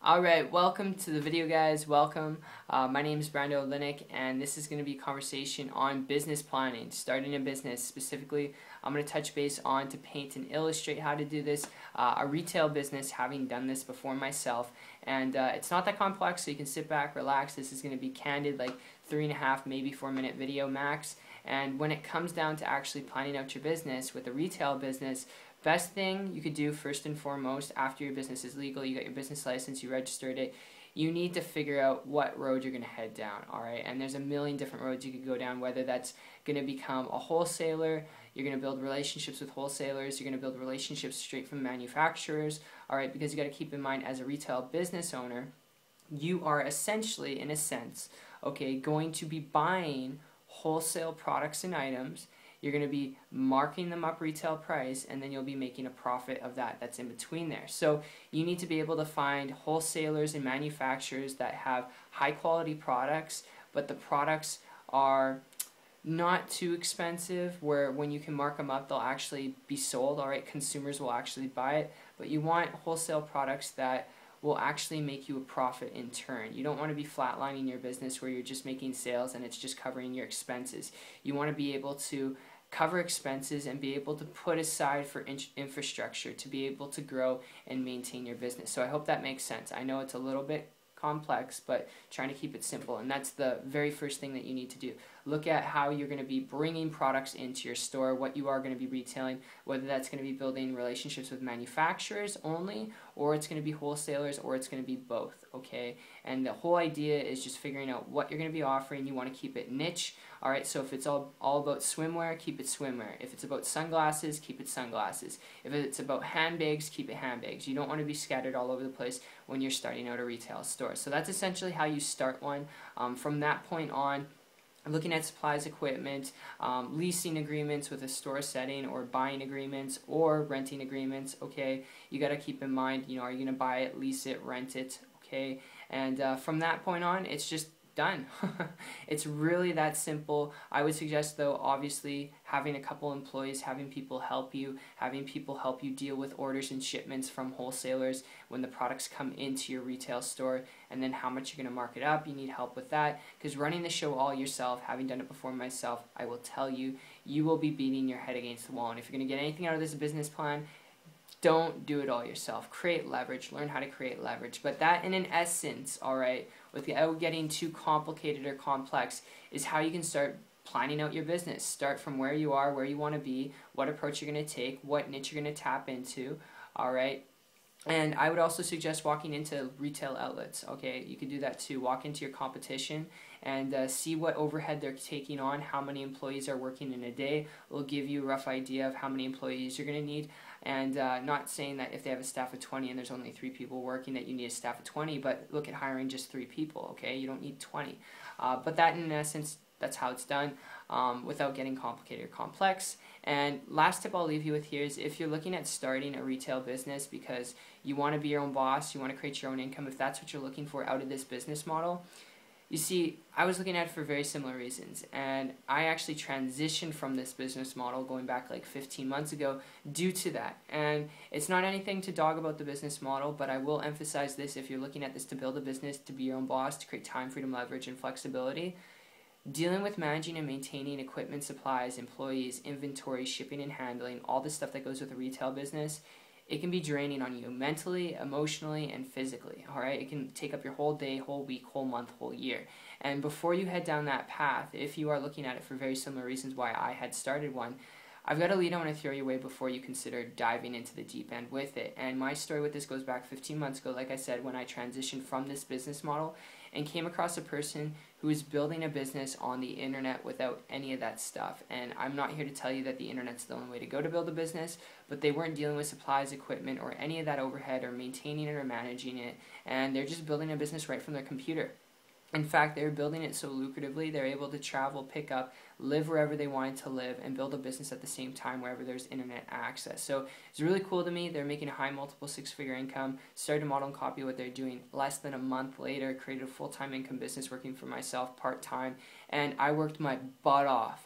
Alright, welcome to the video, guys. Welcome. My name is Brando Linick, and this is going to be a conversation on business planning, starting a business. Specifically, I'm going to touch base on to paint and illustrate how to do this, a retail business, having done this before myself. And it's not that complex, so you can sit back, relax. This is going to be candid, like 3.5, maybe 4-minute video max. And when it comes down to actually planning out your business with a retail business, best thing you could do first and foremost after your business is legal, you got your business license, you registered it, you need to figure out what road you're going to head down, alright? And there's a million different roads you could go down, whether that's going to become a wholesaler, you're going to build relationships with wholesalers, you're going to build relationships straight from manufacturers, alright? Because you got to keep in mind, as a retail business owner, you are essentially, in a sense, okay, going to be buying wholesale products and items. You're going to be marking them up retail price, and then you'll be making a profit of that. That's in between there. So you need to be able to find wholesalers and manufacturers that have high quality products, but the products are not too expensive, where when you can mark them up, they'll actually be sold. Alright, consumers will actually buy it, but you want wholesale products that will actually make you a profit in turn. You don't want to be flatlining your business where you're just making sales and it's just covering your expenses. You want to be able to cover expenses and be able to put aside for infrastructure to be able to grow and maintain your business. So I hope that makes sense. I know it's a little bit complex, but trying to keep it simple, and that's the very first thing that you need to do. Look at how you're going to be bringing products into your store, what you are going to be retailing, whether that's going to be building relationships with manufacturers only, or it's going to be wholesalers, or it's going to be both, okay? And the whole idea is just figuring out what you're going to be offering. You want to keep it niche, alright? So if it's all about swimwear, keep it swimwear. If it's about sunglasses, keep it sunglasses. If it's about handbags, keep it handbags. You don't want to be scattered all over the place when you're starting out a retail store. So that's essentially how you start one. From that point on, looking at supplies, equipment, leasing agreements with a store setting, or buying agreements or renting agreements, okay? You got to keep in mind, are you going to buy it, lease it, rent it, okay? And from that point on, it's just done. It's really that simple. I would suggest, though, obviously having a couple employees, having people help you deal with orders and shipments from wholesalers when the products come into your retail store, and then how much you're going to mark it up. You need help with that, because running the show all yourself, having done it before myself, I will tell you, you will be beating your head against the wall. And if you're going to get anything out of this business plan, don't do it all yourself. Create leverage. Learn how to create leverage. But that, in an essence, alright, without getting too complicated or complex, is how you can start planning out your business. Start from where you are, where you want to be, what approach you're going to take, what niche you're going to tap into, alright? And I would also suggest walking into retail outlets, okay? You could do that too. Walk into your competition and see what overhead they're taking on, how many employees are working in a day. It will give you a rough idea of how many employees you're going to need. And not saying that if they have a staff of 20 and there's only 3 people working that you need a staff of 20, but look at hiring just 3 people, okay? You don't need 20. But that, in essence, that's how it's done, without getting complicated or complex. And last tip I'll leave you with here is, if you're looking at starting a retail business because you want to be your own boss, you want to create your own income, if that's what you're looking for out of this business model, you see, I was looking at it for very similar reasons, and I actually transitioned from this business model going back like 15 months ago due to that. And it's not anything to dog about the business model, but I will emphasize this: if you're looking at this to build a business, to be your own boss, to create time, freedom, leverage, and flexibility, dealing with managing and maintaining equipment, supplies, employees, inventory, shipping and handling, all the stuff that goes with a retail business, it can be draining on you mentally, emotionally, and physically, alright? It can take up your whole day, whole week, whole month, whole year. And before you head down that path, if you are looking at it for very similar reasons why I had started one, I've got a lead I want to throw your way before you consider diving into the deep end with it. And my story with this goes back 15 months ago, like I said, when I transitioned from this business model and came across a person who is building a business on the internet without any of that stuff. And I'm not here to tell you that the internet's the only way to go to build a business, but they weren't dealing with supplies, equipment, or any of that overhead, or maintaining it or managing it, and they're just building a business right from their computer. In fact, they were building it so lucratively, they're able to travel, pick up, live wherever they wanted to live, and build a business at the same time wherever there's internet access. So it's really cool to me. They're making a high multiple 6-figure income, started to model and copy what they're doing. Less than a month later, created a full-time income business working for myself part-time, and I worked my butt off.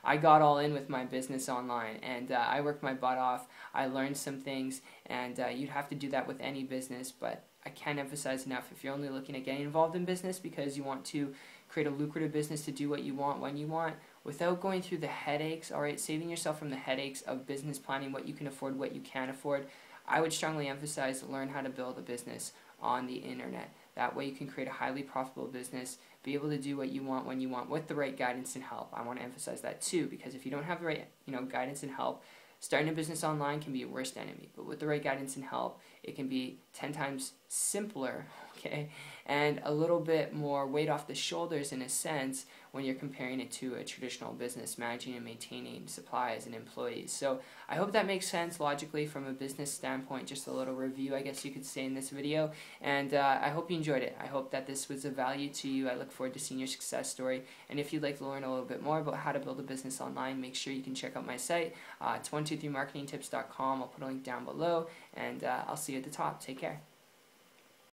I got all in with my business online, and I worked my butt off. I learned some things, and you'd have to do that with any business, but I can't emphasize enough, if you're only looking at getting involved in business because you want to create a lucrative business to do what you want when you want, without going through the headaches, alright, saving yourself from the headaches of business planning, what you can afford, what you can't afford, I would strongly emphasize learn how to build a business on the internet. That way you can create a highly profitable business, be able to do what you want when you want with the right guidance and help. I want to emphasize that too, because if you don't have the right guidance and help, starting a business online can be your worst enemy. But with the right guidance and help, it can be 10 times simpler, okay, and a little bit more weight off the shoulders in a sense when you're comparing it to a traditional business, managing and maintaining supplies and employees. So I hope that makes sense logically from a business standpoint, just a little review, I guess you could say, in this video. And I hope you enjoyed it. I hope that this was of value to you. I look forward to seeing your success story. And if you'd like to learn a little bit more about how to build a business online, make sure you can check out my site. It's 123marketingtips.com. I'll put a link down below, and I'll see you at the top. Take care.